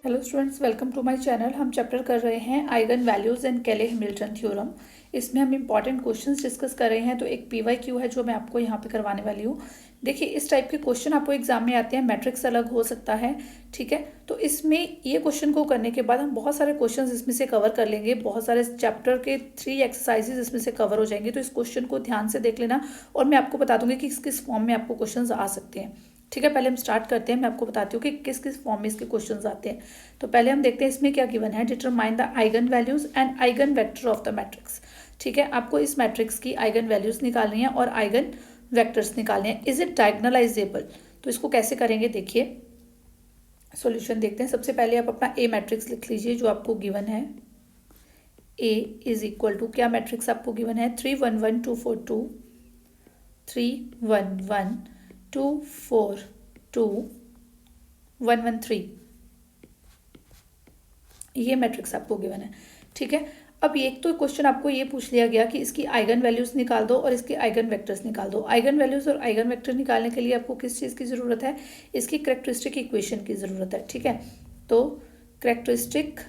Hello students, welcome to my channel. हम chapter कर रहे हैं eigen values and Cayley Hamilton theorem. इसमें हम इंपॉर्टेंट क्वेश्चंस डिस्कस कर रहे हैं। तो एक पीवाईक्यू है जो मैं आपको यहाँ पे करवाने वाली हूँ। देखिए, इस टाइप के क्वेश्चन आपको एग्जाम में आते हैं। मैट्रिक्स अलग हो सकता है, ठीक है। तो इसमें ये क्वेश्चन को करने के बाद हम बहुत सारे क्वेश्चन इसमें से कवर कर लेंगे। बहुत सारे चैप्टर के 3 एक्सरसाइजेज इसमें से कवर हो जाएंगे। तो इस क्वेश्चन को ध्यान से देख लेना और मैं आपको बता दूंगी कि किस किस फॉर्म में आपको क्वेश्चन आ सकते हैं, ठीक है। पहले हम स्टार्ट करते हैं। मैं आपको बताती हूँ कि किस किस फॉर्म में इसके क्वेश्चंस आते हैं। तो पहले हम देखते हैं इसमें क्या गिवन है। Determine the eigen values and eigen vector of the matrix, ठीक है। आपको इस मैट्रिक्स की आइगन वैल्यूज निकालनी है और आइगन वेक्टर्स निकालने हैं। Is it diagonalisable? तो इसको कैसे करेंगे, देखिए सॉल्यूशन देखते हैं। सबसे पहले आप अपना ए मैट्रिक्स लिख लीजिए जो आपको गिवन है। ए इज इक्वल टू, क्या मैट्रिक्स आपको गिवन है? 3 1 1 2 4 2, 3 1 1 2 4 2 1 1 3, ये मैट्रिक्स आपको गिवन है, ठीक है। अब एक तो क्वेश्चन आपको ये पूछ लिया गया कि इसकी आइगन वैल्यूज निकाल दो और इसके आइगन वेक्टर्स निकाल दो। आइगन वैल्यूज और आइगन वेक्टर निकालने के लिए आपको किस चीज़ की ज़रूरत है? इसकी कैरेक्टरिस्टिक इक्वेशन की ज़रूरत है, ठीक है। तो characteristic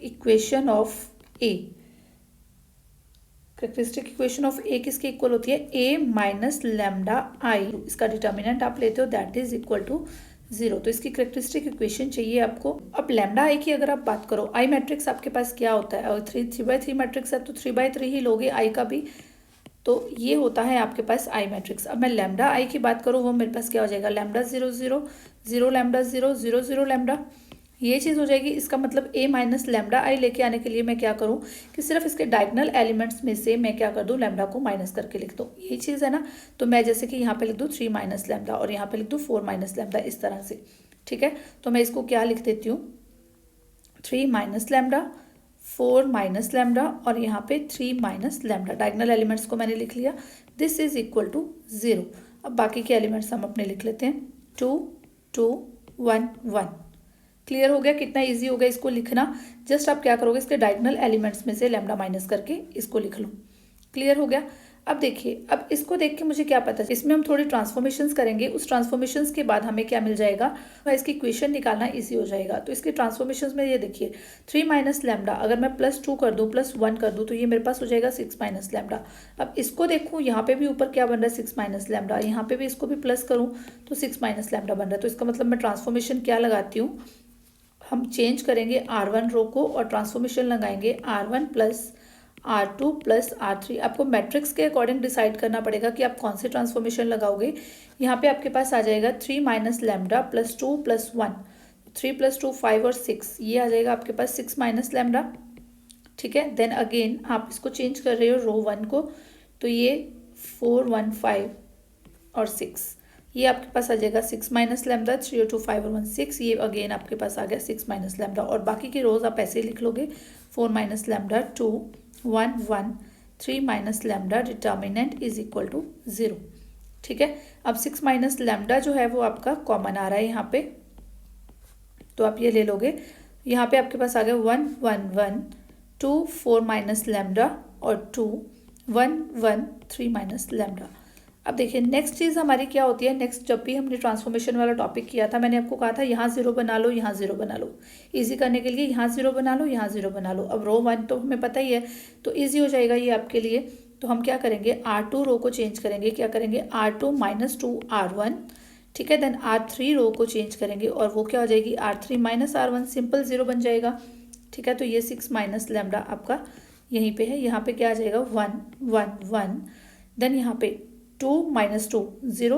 equation of A, characteristic equation of A किसके इक्वल होती है? A minus lambda I. इसका डिटर्मिनेंट आप लेते हो, दैट इज इक्वल टू 0। तो इसकी कैरेक्टरिस्टिक इक्वेशन चाहिए आपको। अब लैम्डा आई की अगर आप बात करो, आई मैट्रिक्स आपके पास क्या होता है? और 3 मैट्रिक्स है तो 3 बाई 3 ही लोगे आई का भी। तो ये होता है आपके पास आई मैट्रिक्स। अब मैं लैम्डा आई की बात करूँ, वो मेरे पास क्या हो जाएगा? लैम्डा 0 0 0 लैम्डा 0 0 0 लैम्डा, ये चीज़ हो जाएगी। इसका मतलब ए माइनस लैम्डा आई लेके आने के लिए मैं क्या करूँ कि सिर्फ इसके डायगोनल एलिमेंट्स में से मैं क्या कर दूँ? लैम्डा को माइनस करके लिख दूँ, यही चीज़ है ना। तो मैं जैसे कि यहाँ पे लिख दूँ 3 माइनस लैम्डा और यहाँ पे लिख दूँ 4 माइनस लैम्डा, इस तरह से, ठीक है। तो मैं इसको क्या लिख देती हूँ? 3 माइनस लैम्डा, 4 माइनस लैम्डा और यहाँ पे 3 माइनस लैम्डा। डायगोनल एलिमेंट्स को मैंने लिख लिया। This is equal to 0। अब बाकी के एलिमेंट्स हम अपने लिख लेते हैं। 2 2 1 1। क्लियर हो गया? कितना इजी हो गया इसको लिखना। जस्ट आप क्या करोगे, इसके डायगोनल एलिमेंट्स में से लैम्डा माइनस करके इसको लिख लो। क्लियर हो गया? अब देखिए, अब इसको देख के मुझे क्या पता, इसमें हम थोड़ी ट्रांसफॉर्मेशंस करेंगे। उस ट्रांसफॉर्मेशंस के बाद हमें क्या मिल जाएगा? इसकी इक्वेशन निकालना इजी हो जाएगा। तो इसके ट्रांसफॉर्मेशंस में ये देखिए, 3 माइनस लैम्डा अगर मैं +2 कर दूँ +1 कर दूँ तो ये मेरे पास हो जाएगा 6 माइनस लैम्डा। अब इसको देखूँ, यहाँ पे भी ऊपर क्या बन रहा है? 6 माइनस लैम्डा। यहाँ पे भी इसको भी प्लस करूँ तो 6 माइनस लैम्डा बन रहा है। तो इसका मतलब मैं ट्रांसफॉर्मेशन क्या लगाती हूँ, हम चेंज करेंगे R1 रो को और ट्रांसफॉर्मेशन लगाएंगे R1 plus R2 plus R3। आपको मैट्रिक्स के अकॉर्डिंग डिसाइड करना पड़ेगा कि आप कौन से ट्रांसफॉर्मेशन लगाओगे। यहाँ पे आपके पास आ जाएगा 3 माइनस लैम्डा +2 + 1, 3 + 2 5 और 6, ये आ जाएगा आपके पास 6 माइनस लैम्डा, ठीक है। देन अगेन आप इसको चेंज कर रहे हो रो 1 को, तो ये 4 1 5 और 6, ये आपके पास आ जाएगा 6 माइनस लैम्डा। 3 और 2 5 और 1 6, ये अगेन आपके पास आ गया 6 माइनस लैम्डा। और बाकी की रोज आप ऐसे ही लिख लोगे, 4 minus lambda 2 1 1 3 minus lambda, determinant is equal to 0, ठीक है। अब 6 माइनस लैम्डा जो है वो आपका कॉमन आ रहा है यहाँ पे, तो आप ये ले लोगे। यहाँ पे आपके पास आ गया 1 1 1 2 4 माइनस लैम्डा और 2 1 1 3 माइनस लैम्डा। अब देखिए नेक्स्ट चीज़ हमारी क्या होती है। नेक्स्ट जब भी हमने ट्रांसफॉर्मेशन वाला टॉपिक किया था, मैंने आपको कहा था यहाँ 0 बना लो, यहाँ 0 बना लो। इजी करने के लिए यहाँ 0 बना लो, यहाँ 0 बना लो। अब रो 1 तो हमें पता ही है, तो इजी हो जाएगा ये आपके लिए। तो हम क्या करेंगे, R2 रो को चेंज करेंगे। क्या करेंगे? R2 माइनस 2 R1, ठीक है। देन R3 रो को चेंज करेंगे और वो क्या हो जाएगी? R3 माइनस R1, सिंपल 0 बन जाएगा, ठीक है। तो ये 6 माइनस लैम्डा आपका यहीं पे है। यहाँ पे क्या आ जाएगा? 1 1 1। देन यहाँ पे 2 माइनस 2 0,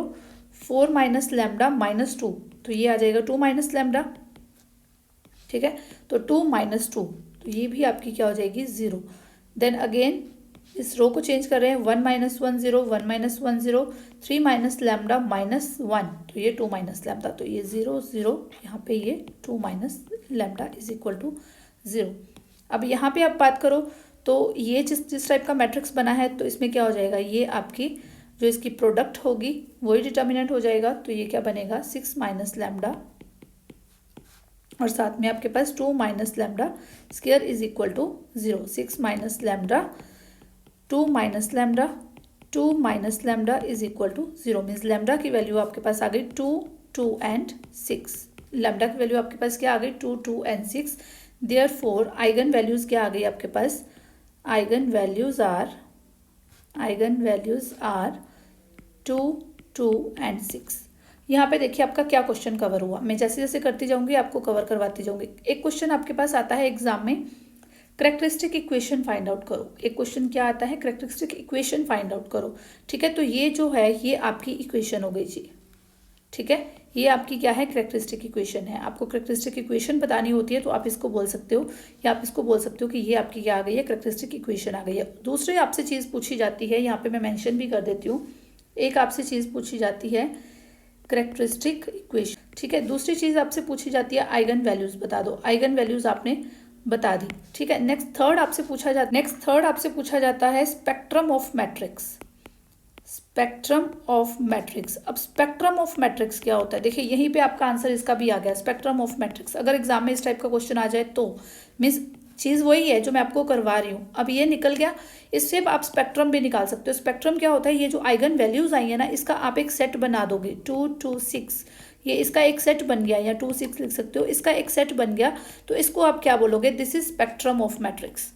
4 माइनस लैम्डा -2, तो ये आ जाएगा 2 माइनस लैम्डा, ठीक है। तो 2 माइनस 2, तो ये भी आपकी क्या हो जाएगी? 0। देन अगेन इस रो को चेंज कर रहे हैं, 1 माइनस 1 0 1 माइनस 1 0, 3 माइनस लैम्डा -1, तो ये 2 माइनस लैम्डा, तो ये 0 0, यहाँ पे ये 2 minus lambda is equal to 0। अब यहाँ पे आप बात करो तो ये जिस टाइप का मैट्रिक्स बना है, तो इसमें क्या हो जाएगा? ये आपकी जो इसकी प्रोडक्ट होगी वही डिटर्मिनेंट हो जाएगा। तो ये क्या बनेगा? 6 माइनस लैम्डा और साथ में आपके पास 2 minus lambda square is equal to 0। 6 minus lambda 2 minus lambda 2 minus lambda is equal to 0 means lambda की वैल्यू आपके पास आ गई 2, 2 एंड 6। लैम्डा की वैल्यू आपके पास क्या आ गई 2, 2 एंड 6। देयरफॉर आइगन वैल्यूज क्या आ गई आपके पास, आइगन वैल्यूज आर 2, 2 एंड 6। यहाँ पे देखिए आपका क्या क्वेश्चन कवर हुआ, मैं जैसे जैसे करती जाऊंगी आपको कवर करवाती जाऊंगी। एक क्वेश्चन आपके पास आता है एग्जाम में, करेक्टरिस्टिक इक्वेशन फाइंड आउट करो। एक क्वेश्चन क्या आता है, करेक्टरिस्टिक इक्वेशन फाइंड आउट करो। ठीक है, तो ये जो है ये आपकी इक्वेशन हो गई जी। ठीक है, ये आपकी क्या है, करेक्टरिस्टिक इक्वेशन है। आपको करेक्टरिस्टिक इक्वेशन बतानी होती है तो आप इसको बोल सकते हो, या आप इसको बोल सकते हो कि ये आपकी क्या आ गई है, करेक्टरिस्टिक इक्वेशन आ गई है। दूसरी आपसे चीज़ पूछी जाती है, यहाँ पे मैं मेंशन भी कर देती हूँ, एक आपसे चीज़ पूछी जाती है करेक्टरिस्टिक इक्वेशन। ठीक है, दूसरी चीज़ आपसे पूछी जाती है आइगन वैल्यूज बता दो। आइगन वैल्यूज आपने बता दी। ठीक है, नेक्स्ट थर्ड आपसे पूछा जाता है spectrum of matrix. Spectrum of matrix, अब स्पेक्ट्रम ऑफ मैट्रिक्स क्या होता है, देखिए यहीं पे आपका आंसर इसका भी आ गया, स्पेक्ट्रम ऑफ मैट्रिक्स। अगर एग्जाम में इस टाइप का क्वेश्चन आ जाए तो मीन्स चीज़ वही है जो मैं आपको करवा रही हूँ। अब ये निकल गया, इससे आप स्पेक्ट्रम भी निकाल सकते हो। स्पेक्ट्रम क्या होता है, ये जो आइगन वैल्यूज आई है ना, इसका आप एक सेट बना दोगे, 2, 2, 6, ये इसका एक सेट बन गया, या 2, 6 लिख सकते हो, इसका एक सेट बन गया, तो इसको आप क्या बोलोगे, this is spectrum of matrix.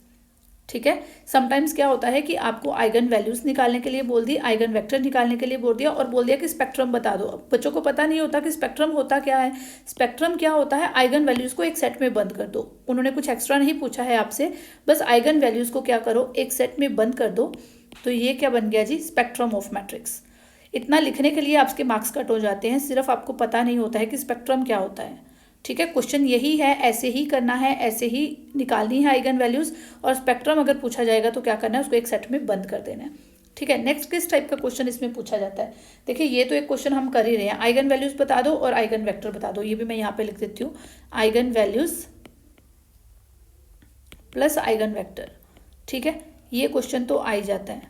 ठीक है, समटाइम्स क्या होता है कि आपको आइगन वैल्यूज निकालने के लिए बोल दी, आइगन वेक्टर निकालने के लिए बोल दिया, और बोल दिया कि स्पेक्ट्रम बता दो। बच्चों को पता नहीं होता कि स्पेक्ट्रम होता क्या है। स्पेक्ट्रम क्या होता है, आइगन वैल्यूज को एक सेट में बंद कर दो। उन्होंने कुछ एक्स्ट्रा नहीं पूछा है आपसे, बस आइगन वैल्यूज को क्या करो, एक सेट में बंद कर दो। तो ये क्या बन गया जी, स्पेक्ट्रम ऑफ मैट्रिक्स। इतना लिखने के लिए आपके मार्क्स कट हो जाते हैं, सिर्फ आपको पता नहीं होता है कि स्पेक्ट्रम क्या होता है। ठीक है, क्वेश्चन यही है, ऐसे ही करना है, ऐसे ही निकालनी है आइगन वैल्यूज, और स्पेक्ट्रम अगर पूछा जाएगा तो क्या करना है, उसको एक सेट में बंद कर देना है। ठीक है, नेक्स्ट किस टाइप का क्वेश्चन इसमें पूछा जाता है, देखिए ये तो एक क्वेश्चन हम कर ही रहे हैं, आइगन वैल्यूज बता दो और आइगन वेक्टर बता दो। ये भी मैं यहाँ पे लिख देती हूँ, eigen values plus eigen vector. ठीक है, ये क्वेश्चन तो आ ही जाता है।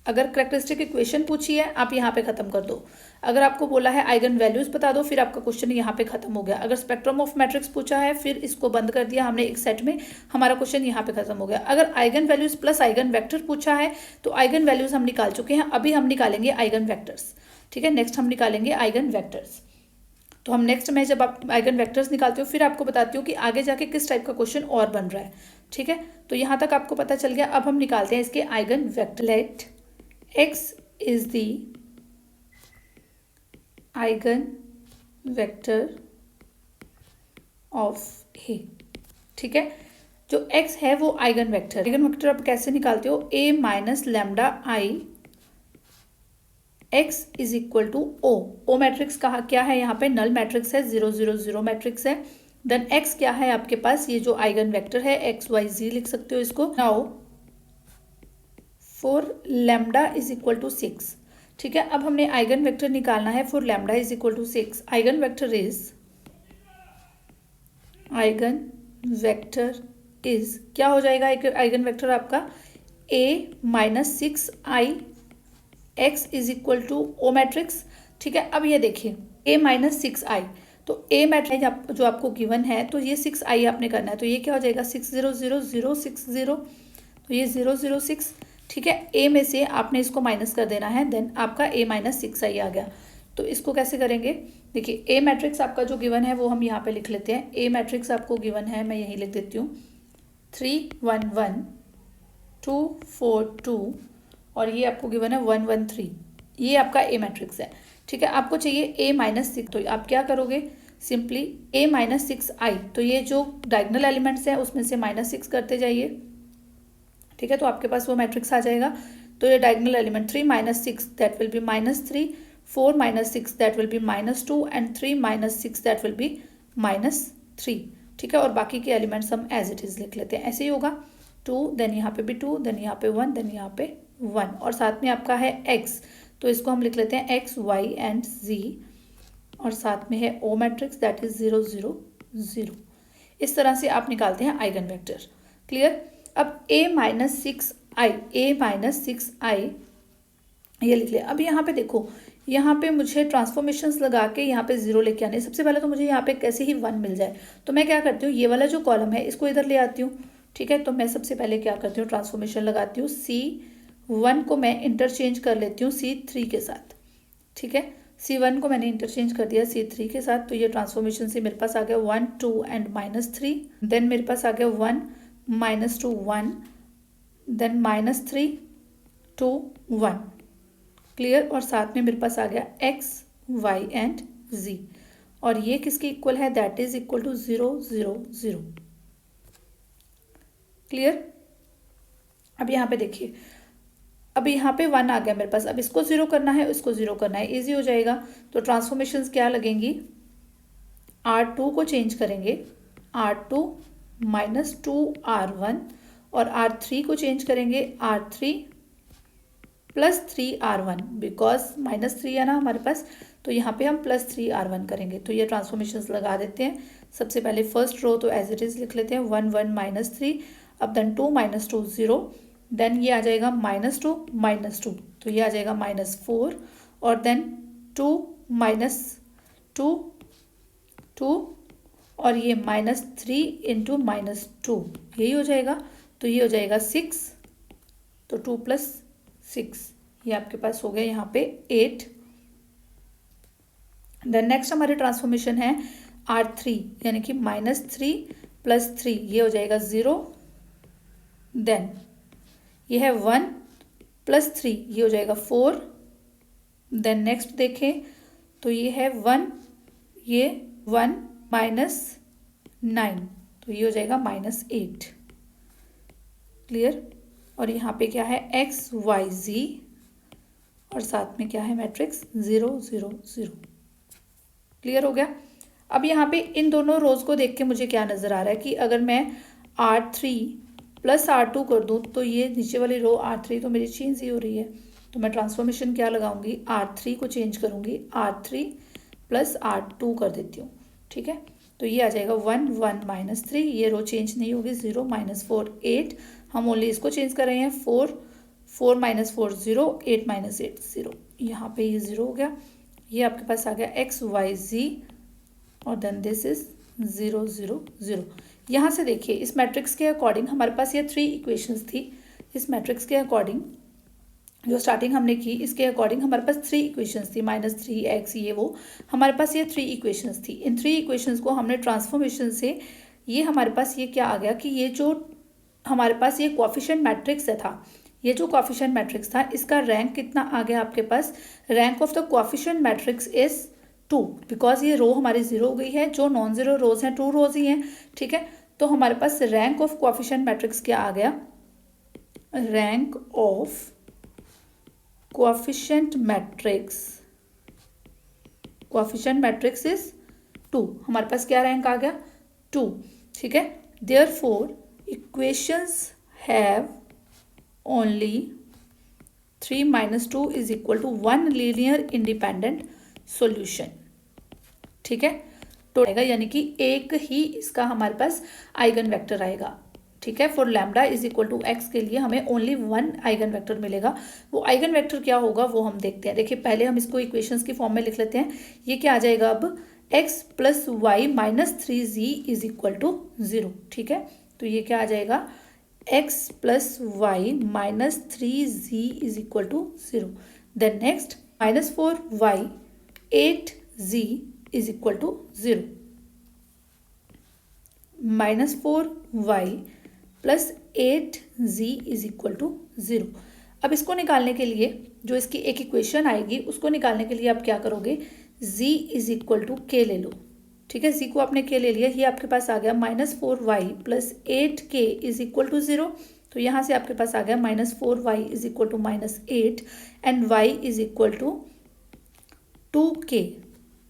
अगर करेक्टरिस्टिक इक्वेशन पूछी है, आप यहाँ पे खत्म कर दो। अगर आपको बोला है आइगन वैल्यूज बता दो, फिर आपका क्वेश्चन यहाँ पे खत्म हो गया। अगर स्पेक्ट्रम ऑफ मैट्रिक्स पूछा है, फिर इसको बंद कर दिया हमने एक सेट में, हमारा क्वेश्चन यहाँ पे खत्म हो गया। अगर eigen values plus eigen vector पूछा है, तो आइगन वैल्यूज हम निकाल चुके हैं, अभी हम निकालेंगे आइगन वेक्टर्स। ठीक है, नेक्स्ट हम निकालेंगे आइगन वेक्टर्स। तो हम नेक्स्ट में जब आप आइगन वेक्टर्स निकालते हो, फिर आपको बताती हूँ कि आगे जाके किस टाइप का क्वेश्चन और बन रहा है। ठीक है, तो यहाँ तक आपको पता चल गया। अब हम निकालते हैं इसके eigen vector. Let x is the eigen vector of A। ठीक है, जो x है वो आइगन वेक्टर। आइगन वेक्टर आप कैसे निकालते हो, a minus lambda I x is equal to O. O matrix कहा क्या है, यहाँ पे नल मैट्रिक्स है, 0, 0, 0 मैट्रिक्स है। देन x क्या है आपके पास, ये जो आइगन वेक्टर है x, y, z लिख सकते हो इसको। Now for lambda is equal to 6। ठीक है, अब हमने आइगन वेक्टर निकालना है for lambda is equal to 6। Eigen vector is क्या हो जाएगा, आइगन वेक्टर आपका a minus 6i x is equal to O matrix. ठीक है, अब ये देखिए a माइनस 6i, तो a मैट्रिक्स जो आपको गिवन है, तो ये 6i आपने करना है, तो ये क्या हो जाएगा 6, 0, 0, 0, 6, 0, तो ये 0, 0, 6। ठीक है, a में से आपने इसको माइनस कर देना है, देन आपका a माइनस 6i आ गया। तो इसको कैसे करेंगे, देखिए a मैट्रिक्स आपका जो गिवन है वो हम यहाँ पे लिख लेते हैं। a मैट्रिक्स आपको गिवन है, मैं यही लिख देती हूँ, 3, 1, 1, 2, 4, 2, और ये आपको गिवन है 1, 1, 3। ये आपका a मैट्रिक्स है। ठीक है, आपको चाहिए a माइनस 6, तो आप क्या करोगे, सिंपली a माइनस 6i, तो ये जो डायगोनल एलिमेंट्स हैं उसमें से -6 करते जाइए। ठीक है, तो आपके पास वो मैट्रिक्स आ जाएगा। तो ये diagonal element 3 minus 6 that will be -3, 4 minus 6 that will be -2 and 3 minus 6 that will be -3। ठीक है, और बाकी के एलिमेंट्स हम एज इट इज लिख लेते हैं, ऐसे ही होगा। 2, देन यहाँ पे भी 2, देन यहाँ पे 1, देन यहाँ पे 1, और साथ में आपका है x, तो इसको हम लिख लेते हैं x, y एंड z, और साथ में है o मैट्रिक्स दैट इज 0, 0, 0। इस तरह से आप निकालते हैं आइगन वेक्टर। क्लियर। अब a माइनस 6i, ये लिख लिया। अब यहाँ पे देखो, यहाँ पे मुझे ट्रांसफॉर्मेशंस लगा के यहाँ पे 0 लेके आने। सबसे पहले तो मुझे यहाँ पे कैसे ही 1 मिल जाए, तो मैं क्या करती हूँ, ये वाला जो कॉलम है इसको इधर ले आती हूँ। ठीक है, तो मैं सबसे पहले क्या करती हूँ, ट्रांसफॉर्मेशन लगाती हूँ, c C1 को मैं इंटरचेंज कर लेती हूँ C3 के साथ, ठीक है। C1 को मैंने इंटरचेंज कर दिया C3 के साथ, तो ये ट्रांसफॉर्मेशन से मेरे पास आ गया 1 2 एंड -3, देन मेरे पास आ गया 1 -2 1, देन -3 2 1, क्लियर। और साथ में मेरे पास आ गया x y एंड z, और ये किसके इक्वल है, that is equal to 0 0 0, clear. अब यहाँ पे देखिए, अब यहाँ पे 1 आ गया मेरे पास, अब इसको 0 करना है, इसको 0 करना है, इजी हो जाएगा। तो ट्रांसफॉर्मेशंस क्या लगेंगी, R2 को चेंज करेंगे, R2 -2 R1, और R3 को चेंज करेंगे R3 +3 R1, बिकॉज -3 है ना हमारे पास, तो यहाँ पे हम +3 R1 करेंगे। तो ये ट्रांसफॉर्मेशंस लगा देते हैं। सबसे पहले फर्स्ट रो तो एज इट इज लिख लेते हैं, 1 1 -3, अब देन 2 -2 0, देन ये आ जाएगा -2 -2, तो ये आ जाएगा -4, और देन 2 -2 2, और ये -3 इंटू -2, यही हो जाएगा। तो ये हो जाएगा 6, तो 2 + 6, ये आपके पास हो गया यहाँ पे 8। देन नेक्स्ट हमारी ट्रांसफॉर्मेशन है R3, यानी कि -3 + 3, ये हो जाएगा 0, देन ये है 1 + 3, ये हो जाएगा 4, देन नेक्स्ट देखें तो ये है 1, ये 1 -9, तो ये हो जाएगा -8, क्लियर। और यहाँ पे क्या है, x y z, और साथ में क्या है मैट्रिक्स 0 0 0, क्लियर हो गया। अब यहाँ पे इन दोनों रोज को देख के मुझे क्या नज़र आ रहा है कि अगर मैं R3 + R2 कर दूँ तो ये नीचे वाली रो R3 तो मेरी चेंज ही हो रही है, तो मैं ट्रांसफॉर्मेशन क्या लगाऊंगी, R3 को चेंज करूंगी, R3 + R2 कर देती हूँ, ठीक है। तो ये आ जाएगा 1 1 -3, ये रो चेंज नहीं होगी, 0 -4 8, हम ओनली इसको चेंज कर रहे हैं, 4 4 -4 0, 8 -8 0, यहाँ पे ये 0 हो गया। ये आपके पास आ गया x y z, और देन दिस इज 0 0 0। यहाँ से देखिए इस मैट्रिक्स के अकॉर्डिंग हमारे पास ये 3 इक्वेशंस थी। इस मैट्रिक्स के अकॉर्डिंग जो स्टार्टिंग हमने की, इसके अकॉर्डिंग हमारे पास 3 इक्वेशंस थी, -3x ये वो, हमारे पास ये 3 इक्वेशंस थी। इन 3 इक्वेशंस को हमने ट्रांसफॉर्मेशन से, ये हमारे पास ये क्या आ गया कि ये जो हमारे पास ये कोएफिशिएंट मैट्रिक्स था, ये जो कोएफिशिएंट मैट्रिक्स था इसका रैंक कितना आ गया आपके पास, rank of the coefficient matrix is 2, because ये रो हमारी 0 हो गई है, जो नॉन ज़ीरो रोज हैं 2 रोज ही हैं, ठीक है। तो हमारे पास रैंक ऑफ कोएफिशिएंट मैट्रिक्स क्या आ गया, rank of coefficient matrix is 2, हमारे पास क्या रैंक आ गया 2, ठीक है। Therefore equations have only 3 - 2 = 1 linear independent solution, ठीक है। तो यानी कि एक ही इसका हमारे पास आइगन वेक्टर आएगा, ठीक है। For lambda is equal to x के लिए हमें ओनली 1 आइगन वेक्टर मिलेगा। वो आइगन वेक्टर क्या होगा वो हम देखते हैं। देखिए पहले हम इसको इक्वेशंस की फॉर्म में लिख लेते हैं। ये क्या आ जाएगा अब, x + y - 3z is equal to 0, ठीक है। तो ये क्या आ जाएगा, x + y - 3z is equal to 0। Then next -4y 8z is equal to 0, -4y + 8z is equal to 0। अब इसको निकालने के लिए जो इसकी एक इक्वेशन आएगी उसको निकालने के लिए आप क्या करोगे, z is equal to k ले लो, ठीक है। z को आपने k ले लिया, ये आपके पास आ गया -4y + 8k is equal to 0। तो यहाँ से आपके पास आ गया -4y is equal to -8 and y is equal to 2k,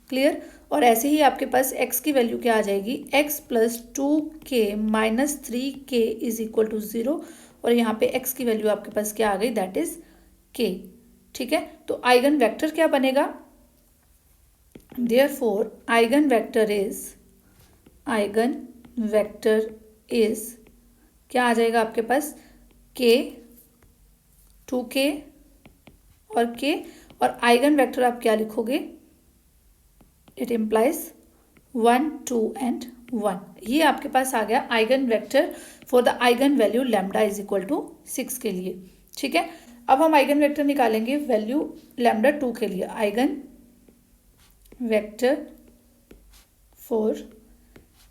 clear. और ऐसे ही आपके पास x की वैल्यू क्या आ जाएगी, x + 2k - 3k is equal to 0, और यहाँ पे x की वैल्यू आपके पास क्या आ गई, दैट इज k, ठीक है। तो आइगन वेक्टर क्या बनेगा, देयरफॉर आइगन वेक्टर इज क्या आ जाएगा आपके पास, k 2k और k, और आइगन वेक्टर आप क्या लिखोगे, इट इम्प्लाइज 1 2 एंड 1। ये आपके पास आ गया eigen vector for the eigen value lambda is equal to 6 के लिए, ठीक है। अब हम आइगन वेक्टर निकालेंगे वैल्यू लैम्डा 2 के लिए। Eigen vector for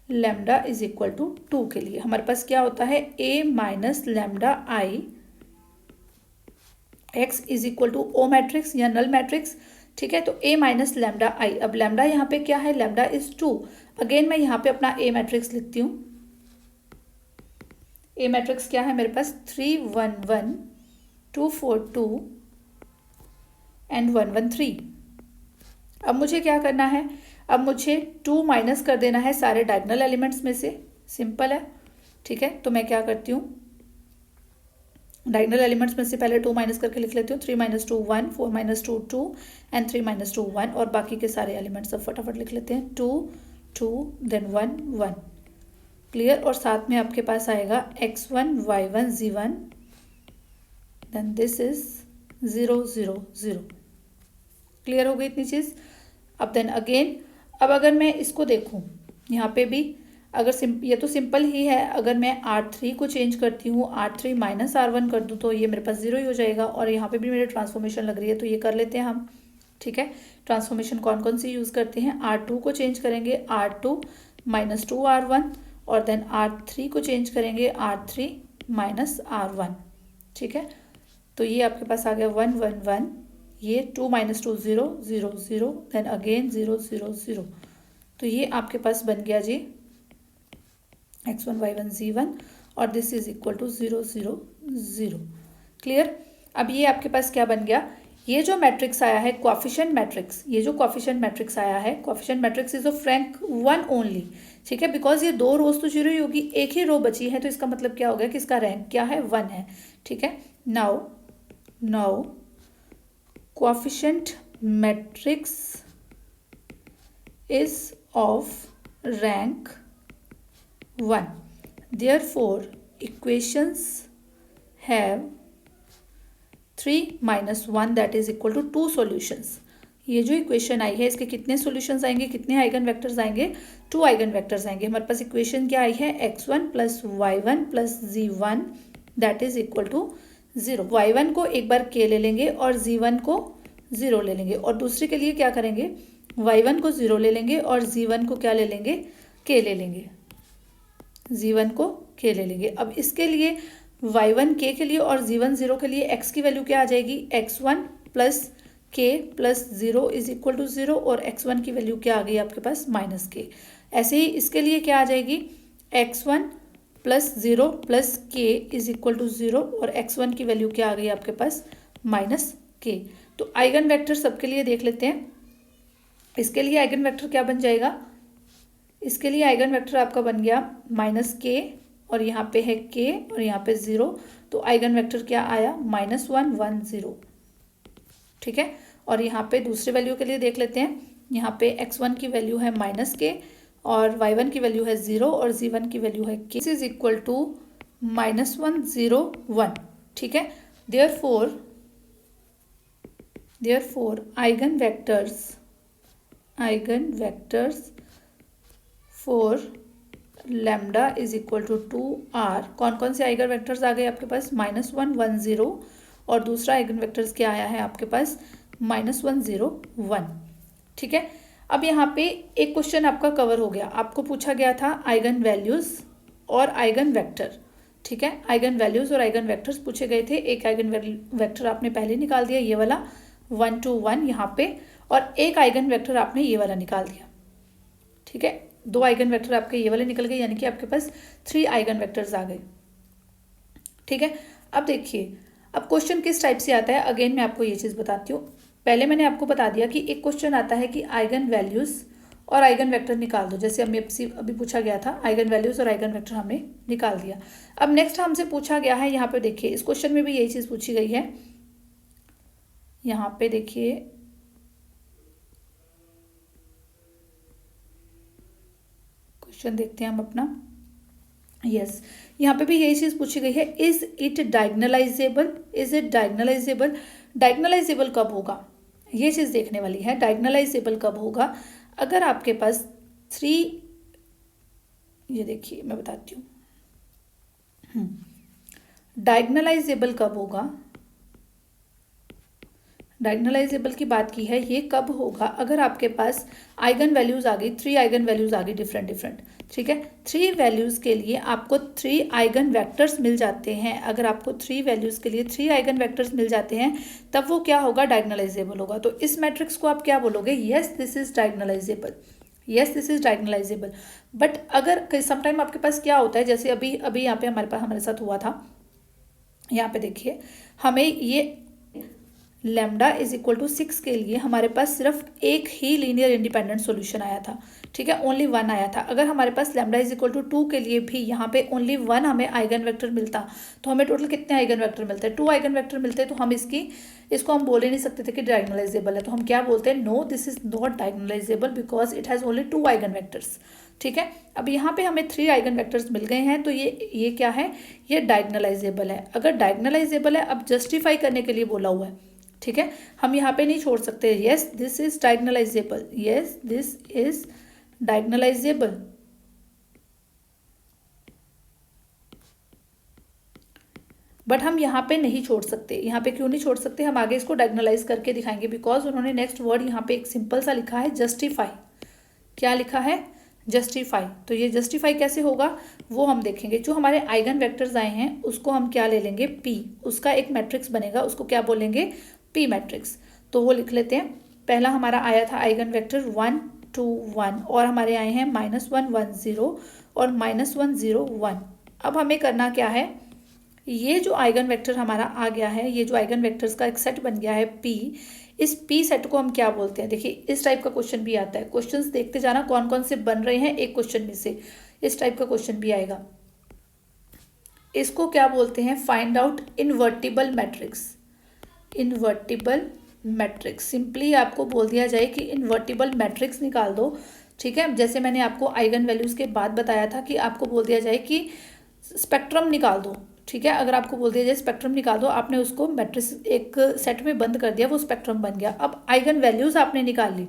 lambda is equal to 2 के लिए हमारे पास क्या होता है, A minus lambda I X is equal to O matrix या नल मैट्रिक्स। ठीक है, तो ए माइनस लैम्डा आई। अब लैम्डा यहाँ पे क्या है, लैम्डा इज 2। अगेन मैं यहाँ पे अपना ए मैट्रिक्स लिखती हूँ। ए मैट्रिक्स क्या है मेरे पास, 3 1 1 2 4 2 एंड 1 1 3। अब मुझे क्या करना है, अब मुझे 2 माइनस कर देना है सारे डायगोनल एलिमेंट्स में से। सिंपल है। ठीक है, तो मैं क्या करती हूँ, डायगोनल एलिमेंट्स में से पहले 2 माइनस करके लिख लेती हूँ। 3 - 2 1, 4 - 2 2 एंड 3 - 2 1, और बाकी के सारे एलिमेंट्स सब फटाफट लिख लेते हैं। 2 2 देन 1 1। क्लियर। और साथ में आपके पास आएगा x1 y1 z1 then this is 0 0 0। Clear हो गई इतनी चीज़। अब देन अगेन, अब अगर मैं इसको देखूँ यहाँ पे भी, अगर ये तो सिंपल ही है। अगर मैं R3 को चेंज करती हूँ, R3 माइनस R1 कर दूँ तो ये मेरे पास 0 ही हो जाएगा। और यहाँ पे भी मेरे ट्रांसफॉर्मेशन लग रही है तो ये कर लेते हैं हम। ठीक है, ट्रांसफॉर्मेशन कौन कौन सी यूज़ करते हैं, R2 को चेंज करेंगे R2 - 2 R1, और देन R3 को चेंज करेंगे R3 - R1। ठीक है, तो ये आपके पास आ गया 1 1 1, ये 2 - 2 0 0 0 देन अगेन 0 0 0। तो ये आपके पास बन गया जी x1 y1 z1, और this is equal to 0 0 0। Clear. अब ये आपके पास क्या बन गया, ये जो मैट्रिक्स आया है कोएफिशिएंट मैट्रिक्स, ये जो कोएफिशिएंट मैट्रिक्स आया है, coefficient matrix is of rank 1 only. ठीक है, बिकॉज ये 2 रोज तो 0 ही होगी, एक ही रो बची है, तो इसका मतलब क्या हो गया कि इसका रैंक क्या है, 1 है। ठीक है, now coefficient matrix is of rank 1, therefore equations have 3 - 1 that is equal to 2 solutions। ये जो इक्वेशन आई है इसके कितने सॉल्यूशंस आएंगे, कितने आइगन वेक्टर्स आएंगे, 2 आइगन वेक्टर्स आएंगे। हमारे पास इक्वेशन क्या आई है, x1 + y1 + z1 that is equal to 0। y1 को एक बार k ले लेंगे और z1 को 0 ले लेंगे, और दूसरे के लिए क्या करेंगे, y1 को 0 ले लेंगे और z1 को क्या ले लेंगे, k ले लेंगे, z1 को k ले लेंगे। अब इसके लिए y1 k के लिए और z1 0 के लिए x की वैल्यू क्या आ जाएगी, x1 + k + 0 is equal to 0, और x1 की वैल्यू क्या आ गई आपके पास, -k। ऐसे ही इसके लिए क्या आ जाएगी, x1 + 0 + k is equal to 0, और x1 की वैल्यू क्या आ गई आपके पास, -k। तो आइगन वेक्टर सबके लिए देख लेते हैं। इसके लिए आइगन वेक्टर क्या बन जाएगा, इसके लिए आइगन वेक्टर आपका बन गया -k, और यहाँ पे है k और यहाँ पे 0, तो आइगन वेक्टर क्या आया, -1 1 0। ठीक है, और यहाँ पे दूसरे वैल्यू के लिए देख लेते हैं। यहाँ पे x1 की वैल्यू है -k, और y1 की वैल्यू है 0, और z1 की वैल्यू है k इज इक्वल टू -1 0 1। ठीक है, therefore eigen vectors for lambda is equal to 2r। कौन कौन से आइगन वेक्टर्स आ गए आपके पास, -1 1 0, और दूसरा आइगन वेक्टर्स क्या आया है आपके पास, -1 0 1। ठीक है, अब यहाँ पे एक क्वेश्चन आपका कवर हो गया। आपको पूछा गया था आइगन वैल्यूज और आइगन वेक्टर। ठीक है, आइगन वैल्यूज और आइगन वेक्टर्स पूछे गए थे। एक आइगन वेक्टर आपने पहले निकाल दिया, ये वाला 1 2 1 यहाँ पे, और एक आइगन वेक्टर आपने ये वाला निकाल दिया। ठीक है, 2 आइगन वेक्टर आपके ये वाले निकल गए, यानी कि आपके पास 3 आइगन वेक्टर्स आ गए। ठीक है, अब देखिए, अब क्वेश्चन किस टाइप से आता है, अगेन मैं आपको ये चीज़ बताती हूँ। पहले मैंने आपको बता दिया कि एक क्वेश्चन आता है कि आइगन वैल्यूज और आइगन वेक्टर निकाल दो, जैसे हमें अभी पूछा गया था, आइगन वैल्यूज और आइगन वेक्टर हमने निकाल दिया। अब नेक्स्ट हमसे पूछा गया है, यहाँ पे देखिए इस क्वेश्चन में भी यही चीज़ पूछी गई है। यहाँ पे देखिए क्वेश्चन देखते हैं हम अपना। यस, यहाँ पे भी यही चीज़ पूछी गई है, is it diagonalisable, is it diagonalisable. Diagonalisable कब होगा, ये चीज़ देखने वाली है। डायगनलाइजेबल कब होगा, अगर आपके पास 3, ये देखिए मैं बताती हूँ, डायगनलाइजेबल कब होगा, डायगनलाइजेबल की बात की है, ये कब होगा, अगर आपके पास आइगन वैल्यूज आ गई, 3 आइगन वैल्यूज आ गई डिफरेंट डिफरेंट, ठीक है। 3 वैल्यूज के लिए आपको 3 आइगन वेक्टर्स मिल जाते हैं। अगर आपको 3 वैल्यूज के लिए 3 आइगन वेक्टर्स मिल जाते हैं तब वो क्या होगा, डायगनलाइजेबल होगा। तो इस मैट्रिक्स को आप क्या बोलोगे, yes this is diagonalizable, yes this is diagonalizable. But अगर समटाइम आपके पास क्या होता है, जैसे अभी अभी यहाँ पे हमारे साथ हुआ था, यहाँ पे देखिए हमें ये लैम्डा इज इक्वल टू 6 के लिए हमारे पास सिर्फ एक ही लीनियर इंडिपेंडेंट सॉल्यूशन आया था, ठीक है, ओनली 1 आया था। अगर हमारे पास लैम्डा इज इक्वल टू 2 के लिए भी यहाँ पे ओनली 1 हमें आइगन वेक्टर मिलता, तो हमें टोटल कितने आइगन वेक्टर मिलते हैं, 2 आइगन वेक्टर मिलते हैं। तो हम इसको हम बोल ही नहीं सकते थे कि डायगोनलाइजेबल है। तो हम क्या बोलते हैं, no this is not diagonalisable because it has only 2 eigen vectors, ठीक है। अब यहाँ पे हमें 3 आइगन वेक्टर्स मिल गए हैं, तो ये क्या है, ये डायगोनलाइजेबल है। अगर डायगोनलाइजेबल है, अब जस्टिफाई करने के लिए बोला हुआ है, ठीक है, हम यहाँ पे नहीं छोड़ सकते, yes this is diagonalisable, yes this is diagonalisable. But हम यहाँ पे नहीं छोड़ सकते। यहाँ पे क्यों नहीं छोड़ सकते, हम आगे इसको डायगोनलाइज करके दिखाएंगे, बिकॉज उन्होंने नेक्स्ट वर्ड यहाँ पे एक सिंपल सा लिखा है, जस्टिफाई। क्या लिखा है, जस्टिफाई। तो ये जस्टिफाई कैसे होगा वो हम देखेंगे। जो हमारे आइगन वेक्टर्स आए हैं उसको हम क्या ले लेंगे, पी, उसका एक मैट्रिक्स बनेगा, उसको क्या बोलेंगे, पी मैट्रिक्स। तो वो लिख लेते हैं। पहला हमारा आया था आइगन वेक्टर 1 2 1 और हमारे आए हैं -1 1 0 और -1 0 1। अब हमें करना क्या है, ये जो आइगन वेक्टर हमारा आ गया है, ये जो आइगन वेक्टर्स का एक सेट बन गया है पी, इस पी सेट को हम क्या बोलते हैं। देखिए इस टाइप का क्वेश्चन भी आता है, क्वेश्चंस देखते जाना कौन कौन से बन रहे हैं एक क्वेश्चन में से, इस टाइप का क्वेश्चन भी आएगा। इसको क्या बोलते हैं, find out invertible matrix. Invertible matrix, simply आपको बोल दिया जाए कि इनवर्टिबल मैट्रिक्स निकाल दो, ठीक है। जैसे मैंने आपको आइगन वैल्यूज के बाद बताया था कि आपको बोल दिया जाए कि स्पेक्ट्रम निकाल दो, ठीक है। अगर आपको बोल दिया जाए स्पेक्ट्रम निकाल दो, आपने उसको मैट्रिक्स एक सेट में बंद कर दिया, वो स्पेक्ट्रम बन गया। अब आइगन वैल्यूज आपने निकाल ली,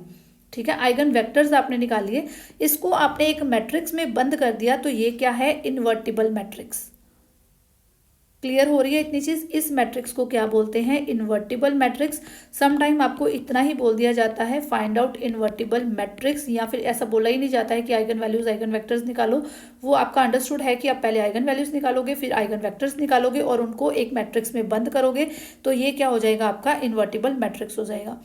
ठीक है, आइगन वेक्टर्स आपने निकाल लिए, इसको आपने एक मैट्रिक्स में बंद कर दिया, तो ये क्या है, इनवर्टिबल मैट्रिक्स। क्लियर हो रही है इतनी चीज, इस मैट्रिक्स को क्या बोलते हैं, इनवर्टिबल मैट्रिक्स। समटाइम आपको इतना ही बोल दिया जाता है, फाइंड आउट इनवर्टिबल मैट्रिक्स, या फिर ऐसा बोला ही नहीं जाता है कि आइगन वैल्यूज आइगन वेक्टर्स निकालो। वो आपका अंडरस्टूड है कि आप पहले आइगन वैल्यूज निकालोगे, फिर आइगन वेक्टर्स निकालोगे और उनको एक मैट्रिक्स में बंद करोगे, तो ये क्या हो जाएगा, आपका इनवर्टिबल मैट्रिक्स हो जाएगा,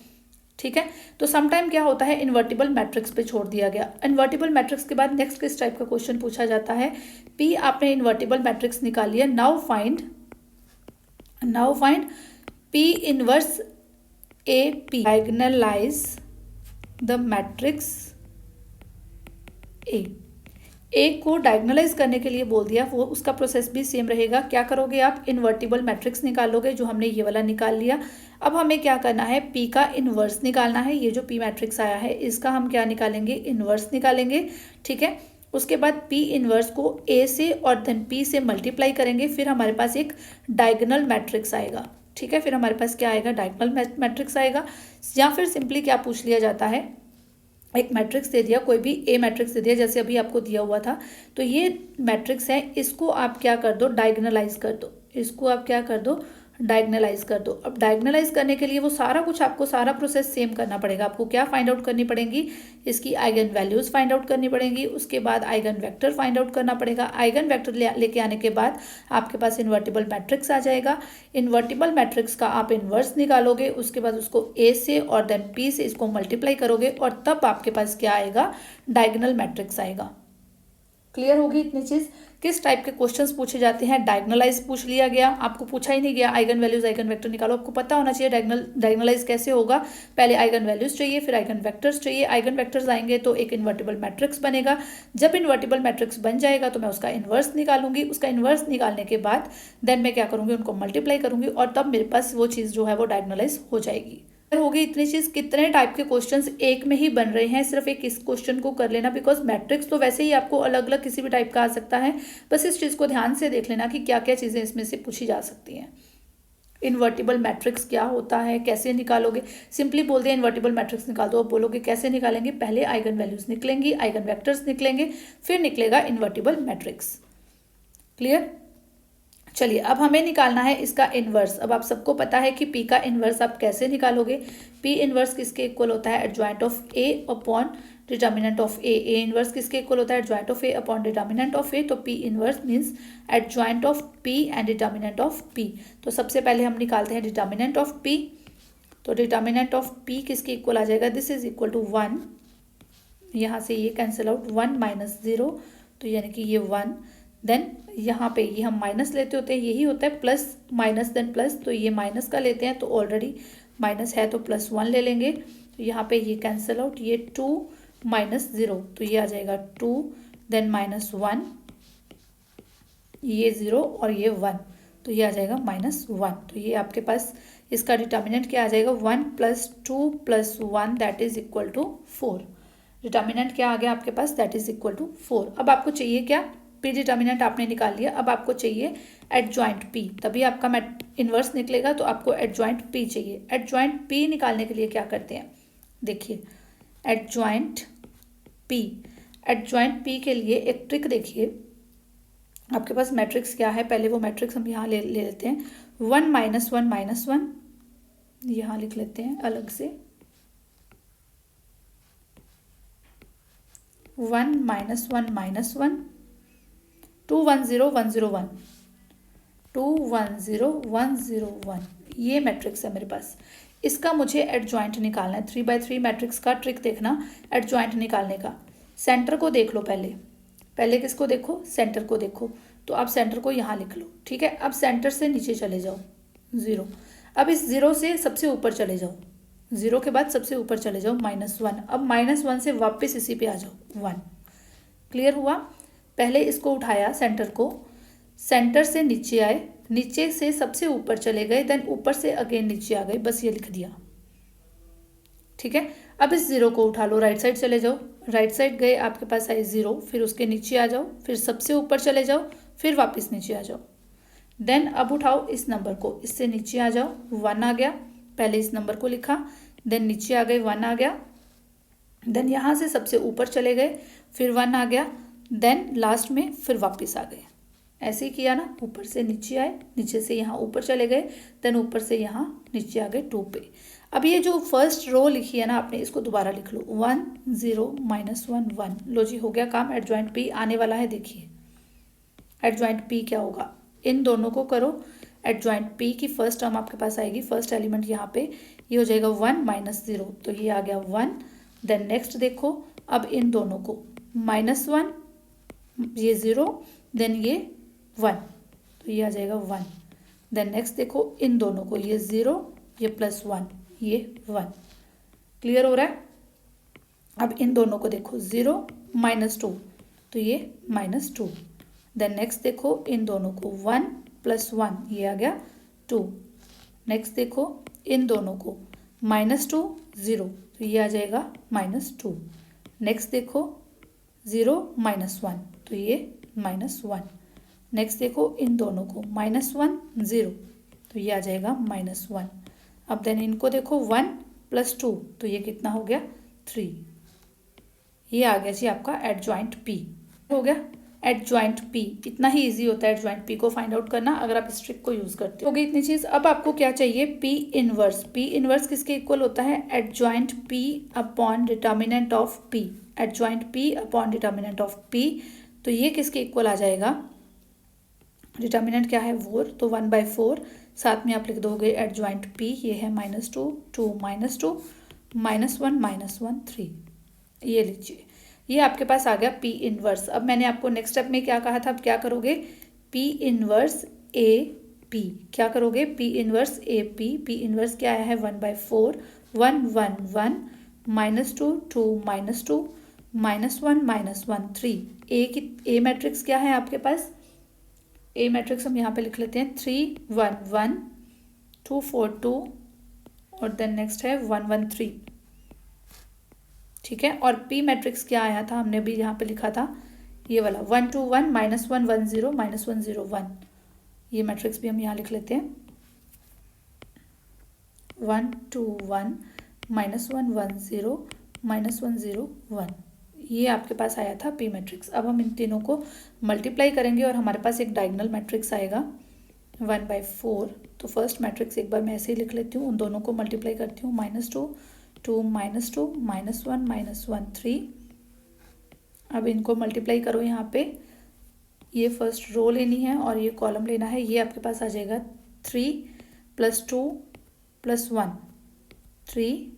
ठीक है। तो समटाइम क्या होता है, इन्वर्टिबल मैट्रिक्स पे छोड़ दिया गया। इन्वर्टिबल मैट्रिक्स के बाद नेक्स्ट किस टाइप का क्वेश्चन पूछा जाता है, पी आपने इन्वर्टिबल मैट्रिक्स निकाल लिया, now find P inverse A P, diagonalize the matrix A को डायगोनलाइज करने के लिए बोल दिया, वो उसका प्रोसेस भी सेम रहेगा। क्या करोगे आप, इन्वर्टिबल मैट्रिक्स निकालोगे, जो हमने ये वाला निकाल लिया। अब हमें क्या करना है, पी का इन्वर्स निकालना है। ये जो पी मैट्रिक्स आया है इसका हम क्या निकालेंगे, इन्वर्स निकालेंगे, ठीक है। उसके बाद पी इन्वर्स को ए से और देन पी से मल्टीप्लाई करेंगे, फिर हमारे पास एक डायगोनल मैट्रिक्स आएगा, ठीक है। फिर हमारे पास क्या आएगा, डायगोनल मैट्रिक्स आएगा। या फिर सिंपली क्या पूछ लिया जाता है, एक मैट्रिक्स दे दिया, कोई भी ए मैट्रिक्स दे दिया, जैसे अभी आपको दिया हुआ था, तो ये मैट्रिक्स है, इसको आप क्या कर दो, डायगोनलाइज कर दो, इसको आप क्या कर दो, डायगोनलाइज कर दो। अब डायगोनलाइज करने के लिए वो सारा कुछ आपको, सारा प्रोसेस सेम करना पड़ेगा। आपको क्या फाइंड आउट करनी पड़ेगी, इसकी आइगन वैल्यूज फाइंड आउट करनी पड़ेगी, उसके बाद आइगन वेक्टर फाइंड आउट करना पड़ेगा। आइगन वेक्टर लेके आने के बाद आपके पास इन्वर्टिबल मैट्रिक्स आ जाएगा। इन्वर्टिबल मैट्रिक्स का आप इन्वर्स निकालोगे, उसके बाद उसको ए से और देन पी से इसको मल्टीप्लाई करोगे, और तब आपके पास क्या आएगा, डायगोनल मैट्रिक्स आएगा। क्लियर होगी इतनी चीज। किस टाइप के क्वेश्चंस पूछे जाते हैं, डायगोनलाइज पूछ लिया गया, आपको पूछा ही नहीं गया आइगन वैल्यूज आइगन वेक्टर निकालो, आपको पता होना चाहिए डायगोनलाइज कैसे होगा। पहले आइगन वैल्यूज चाहिए, फिर आइगन वेक्टर्स चाहिए, आइगन वेक्टर्स आएंगे तो एक इन्वर्टिबल मैट्रिक्स बनेगा। जब इन्वर्टिबल मैट्रिक्स बन जाएगा तो मैं उसका इन्वर्स निकालूंगी, उसका इन्वर्स निकालने के बाद देन मैं क्या करूंगी, उनको मल्टीप्लाई करूंगी, और तब मेरे पास वो चीज़ जो है वो डायगोनलाइज हो जाएगी। होगी इतनी चीज। कितने टाइप के क्वेश्चंस एक में ही बन रहे हैं, सिर्फ एक इस क्वेश्चन को कर लेना, बिकॉज मैट्रिक्स तो वैसे ही आपको अलग अलग किसी भी टाइप का आ सकता है, बस इस चीज को ध्यान से देख लेना कि क्या क्या चीजें इसमें से पूछी जा सकती हैं। इन्वर्टिबल मैट्रिक्स क्या होता है, कैसे निकालोगे, सिंपली बोल दिया इन्वर्टिबल मैट्रिक्स निकाल दो। अब बोलोगे कैसे निकालेंगे, पहले आइगन वैल्यूज निकलेंगी, आइगन वेक्टर्स निकलेंगे, फिर निकलेगा इन्वर्टिबल मैट्रिक्स। क्लियर। चलिए अब हमें निकालना है इसका इन्वर्स। अब आप सबको पता है कि पी का इन्वर्स आप कैसे निकालोगे। पी इन्वर्स किसके इक्वल होता है, adjoint of A upon determinant of A. A inverse किसके इक्वल होता है, adjoint of A upon determinant of A. तो P inverse means adjoint of P and determinant of P. तो सबसे पहले हम निकालते हैं डिटर्मिनेंट ऑफ पी। तो डिटर्मिनेंट ऑफ पी किसके इक्वल आ जाएगा, दिस इज इक्वल टू 1, यहाँ से ये कैंसिल आउट, 1 माइनस 0, तो यानी कि ये 1। देन यहाँ पे ये हम माइनस लेते होते हैं, यही होता है प्लस माइनस देन प्लस, तो ये माइनस का लेते हैं, तो ऑलरेडी माइनस है तो +1 ले लेंगे। तो यहाँ पे ये कैंसिल आउट, ये 2 माइनस 0, तो ये आ जाएगा 2, देन -1, ये 0 और ये 1, तो ये आ जाएगा -1। तो ये आपके पास इसका डिटर्मिनेंट क्या आ जाएगा, 1 + 2 + 1 that is equal to 4। Determinant क्या आ गया आपके पास, दैट इज इक्वल टू 4। अब आपको चाहिए क्या, पी डिटर्मिनेंट आपने निकाल लिया, अब आपको चाहिए एडजॉइंट पी, तभी आपका इन्वर्स निकलेगा। तो आपको एडजॉइंट पी चाहिए। एडजॉइंट पी निकालने के लिए क्या करते हैं, देखिए एडजॉइंट पी। एडजॉइंट पी के लिए एक ट्रिक देखिए, आपके पास मैट्रिक्स क्या है, पहले वो मैट्रिक्स हम यहाँ ले लेते हैं। 1 -1 -1 यहाँ लिख लेते हैं अलग से, 1 -1 -1, 2 1 0 1 0 1, 2 1 0 1 0 1, ये मैट्रिक्स है मेरे पास। इसका मुझे एडजॉइंट निकालना है। 3x3 मैट्रिक्स का ट्रिक देखना एडजॉइंट निकालने का। सेंटर को देख लो, पहले पहले किसको देखो, सेंटर को देखो। तो आप सेंटर को यहाँ लिख लो, ठीक है। अब सेंटर से नीचे चले जाओ 0, अब इस 0 से सबसे ऊपर चले जाओ, 0 के बाद सबसे ऊपर चले जाओ -1, अब -1 से वापस इसी पे आ जाओ 1। क्लियर हुआ। पहले इसको उठाया सेंटर को, सेंटर से नीचे आए, नीचे से सबसे ऊपर चले गए, देन ऊपर से अगेन नीचे आ गए, बस ये लिख दिया, ठीक है। अब इस 0 को उठा लो, राइट साइड चले जाओ, राइट साइड गए आपके पास आई 0, फिर उसके नीचे आ जाओ, फिर सबसे ऊपर चले जाओ, फिर वापस नीचे आ जाओ। देन अब उठाओ इस नंबर को, इससे नीचे आ जाओ, 1 आ गया, पहले इस नंबर को लिखा, देन नीचे आ गए 1 आ गया, देन यहाँ से सबसे ऊपर चले गए, फिर 1 आ गया, देन लास्ट में फिर वापस आ गए। ऐसे ही किया ना, ऊपर से नीचे आए, नीचे से यहाँ ऊपर चले गए, देन ऊपर से यहाँ नीचे आ गए 2 पे। अब ये जो फर्स्ट रो लिखी है ना आपने, इसको दोबारा लिख लो, 1 0 -1 1। लो जी, हो गया काम। एडजॉइंट पी आने वाला है, देखिए एडजॉइंट पी क्या होगा, इन दोनों को करो। एडजॉइंट पी की फर्स्ट टर्म आपके पास आएगी, फर्स्ट एलिमेंट यहाँ पे ये हो जाएगा 1 -0, तो ये आ गया 1। देन नेक्स्ट देखो, अब इन दोनों को -1, ये 0, देन ये 1, तो ये आ जाएगा 1। देन नेक्स्ट देखो इन दोनों को, ये 0, ये +1, ये 1। क्लियर हो रहा है। अब इन दोनों को देखो, 0 -2, तो ये -2। देन नेक्स्ट देखो इन दोनों को, 1 + 1, ये आ गया 2। नेक्स्ट देखो इन दोनों को, -2 0, तो ये आ जाएगा -2। नेक्स्ट देखो 0 -1, तो ये -1। नेक्स्ट देखो इन दोनों को, -1 0, तो ये आ जाएगा -1। अब देन इनको देखो, 1 + 2, तो ये कितना हो गया 3। ये आ गया जी आपका एडजॉइंट पी। हो गया एडजॉइंट पी। इतना ही इजी होता है एडजॉइंट पी को फाइंड आउट करना, अगर आप इस ट्रिक को यूज करते हो। हो गई इतनी चीज। अब आपको क्या चाहिए, पी इनवर्स। पी इनवर्स किसके इक्वल होता है, adjoint P upon determinant of P. Adjoint P upon determinant of P, तो ये किसके इक्वल आ जाएगा, डिटर्मिनेंट क्या है 4, तो 1/4, साथ में आप लिख दोगे एडजॉइंट पी, ये है -2 2 -2 -1 -1 3। ये लीजिए, ये आपके पास आ गया पी इनवर्स। अब मैंने आपको नेक्स्ट स्टेप में क्या कहा था, अब क्या करोगे, पी इनवर्स ए पी। क्या करोगे, P inverse A P. P inverse क्या आया है 1/4, 1 1 1 -2 2 -2 -1 -1 3। ए की ए मैट्रिक्स क्या है आपके पास, ए मैट्रिक्स हम यहाँ पे लिख लेते हैं 3 1 1 2 4 2 और देन नेक्स्ट है 1 1 3, ठीक है। और पी मैट्रिक्स क्या आया था, हमने भी यहाँ पे लिखा था ये वाला 1 2 1 -1 1 0 -1 0 1। ये मैट्रिक्स भी हम यहाँ लिख लेते हैं 1 2 1 -1 1 0 -1 0 1। ये आपके पास आया था पी मैट्रिक्स। अब हम इन तीनों को मल्टीप्लाई करेंगे और हमारे पास एक डायगोनल मैट्रिक्स आएगा। 1/4। तो फर्स्ट मैट्रिक्स एक बार मैं ऐसे ही लिख लेती हूँ, उन दोनों को मल्टीप्लाई करती हूँ, -2 2 -2 -1 -1 3। अब इनको मल्टीप्लाई करो, यहाँ पे ये फर्स्ट रो लेनी है और ये कॉलम लेना है। ये आपके पास आ जाएगा 3 + 2 + 1 3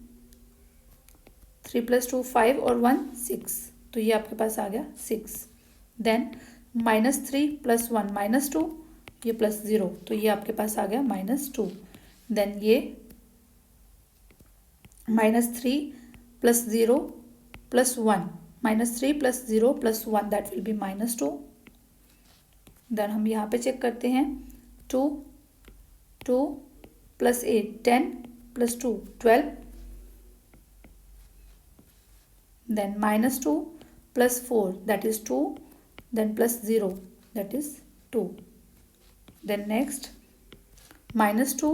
3 + 2 5 और 1 6। तो ये आपके पास आ गया 6। देन -3 + 1 -2, ये +0, तो ये आपके पास आ गया -2। देन ये -3 + 0 + 1 -3 + 0 + 1 दैट विल बी -2। देन हम यहाँ पे चेक करते हैं 2 2 + 8 10 + 2 12। then -2 + 4 that is 2, then +0 that is 2। then next -2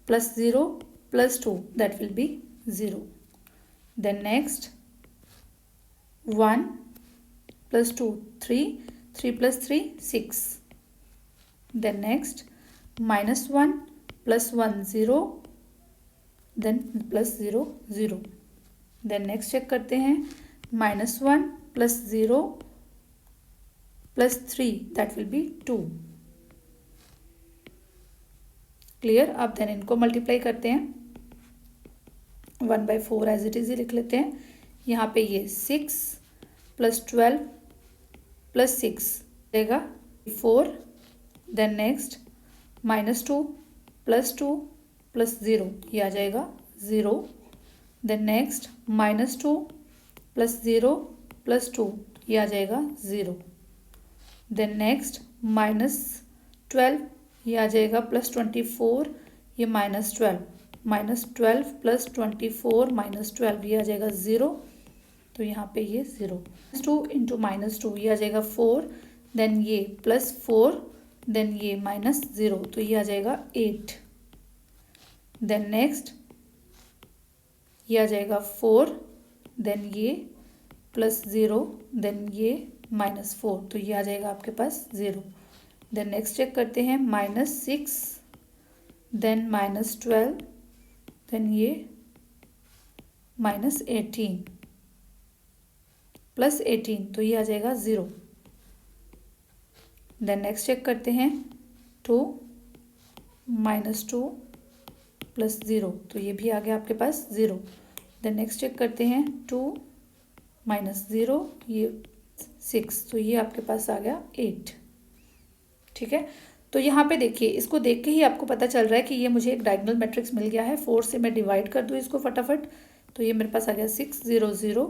+ 0 + 2 that will be 0। then next 1 + 2 3 3 + 3 6। then next -1 + 1 0, then +0 0। then next check करते हैं -1 + 0 + 3 that will be 2। क्लियर। अब देन इनको मल्टीप्लाई करते हैं, 1/4 एज इट इज ही लिख लेते हैं। यहाँ पे ये 6 + 12 + 6 देगा 4। देन नेक्स्ट -2 + 2 + 0, ये आ जाएगा 0। देन नेक्स्ट -2 + 0 + 2, ये आ जाएगा 0। देन नेक्स्ट -12, ये आ जाएगा +24, ये -12 -12 + 24 -12, ये आ जाएगा 0। तो यहाँ पे ये 0। 2 × -2, ये आ जाएगा 4। देन ये +4, देन ये -0, तो ये आ जाएगा 8। देन नेक्स्ट ये आ जाएगा 4, देन ये +0, देन ये -4, तो ये आ जाएगा आपके पास 0। देन नेक्स्ट चेक करते हैं -6, देन -12, देन ये -18 +18, तो ये आ जाएगा 0। देन नेक्स्ट चेक करते हैं 2 -2 + 0, तो ये भी आ गया आपके पास 0। देन नेक्स्ट चेक करते हैं 2 -0, ये 6, तो ये आपके पास आ गया 8। ठीक है। तो यहाँ पे देखिए, इसको देख के ही आपको पता चल रहा है कि ये मुझे एक डायगोनल मैट्रिक्स मिल गया है। 4 से मैं डिवाइड कर दूँ इसको फटाफट, तो ये मेरे पास आ गया 6 0 0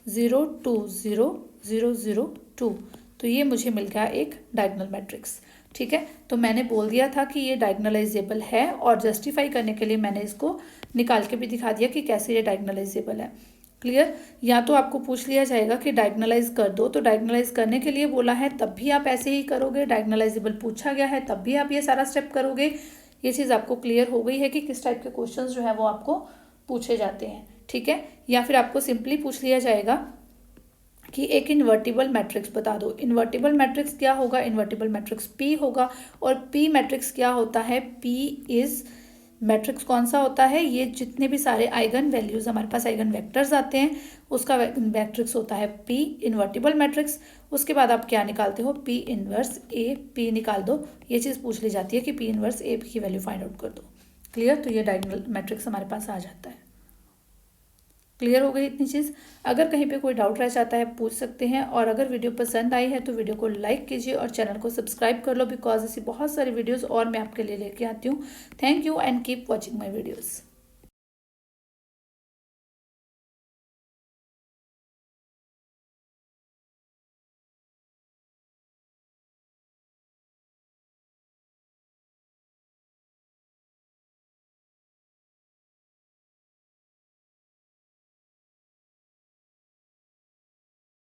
0 2 0 0 0 2। तो ये मुझे मिल गया एक डायगोनल मैट्रिक्स। ठीक है। तो मैंने बोल दिया था कि ये डायगोनलाइजेबल है, और जस्टिफाई करने के लिए मैंने इसको निकाल के भी दिखा दिया कि कैसे ये डायगोनलाइजेबल है। क्लियर। या तो आपको पूछ लिया जाएगा कि डायगोनलाइज कर दो, तो डायगोनलाइज करने के लिए बोला है तब भी आप ऐसे ही करोगे, डायगोनलाइजेबल पूछा गया है तब भी आप ये सारा स्टेप करोगे। ये चीज़ आपको क्लियर हो गई है कि किस टाइप के क्वेश्चंस जो है वो आपको पूछे जाते हैं। ठीक है। या फिर आपको सिंपली पूछ लिया जाएगा कि एक इन्वर्टिबल मैट्रिक्स बता दो। इन्वर्टिबल मैट्रिक्स क्या होगा? इन्वर्टिबल मैट्रिक्स पी होगा। और पी मैट्रिक्स क्या होता है? पी इज मैट्रिक्स कौन सा होता है? ये जितने भी सारे आइगन वैल्यूज हमारे पास आइगन वेक्टर्स आते हैं उसका मैट्रिक्स होता है पी, इन्वर्टिबल मैट्रिक्स। उसके बाद आप क्या निकालते हो? पी इनवर्स ए पी निकाल दो। ये चीज़ पूछ ली जाती है कि पी इनवर्स ए की वैल्यू फाइंड आउट कर दो। क्लियर। तो ये डायगोनल मैट्रिक्स हमारे पास आ जाता है। क्लियर हो गई इतनी चीज़। अगर कहीं पे कोई डाउट रह जाता है पूछ सकते हैं, और अगर वीडियो पसंद आई है तो वीडियो को लाइक कीजिए और चैनल को सब्सक्राइब कर लो, बिकॉज ऐसी बहुत सारी वीडियोस और मैं आपके लिए लेके आती हूँ। Thank you and keep watching my videos.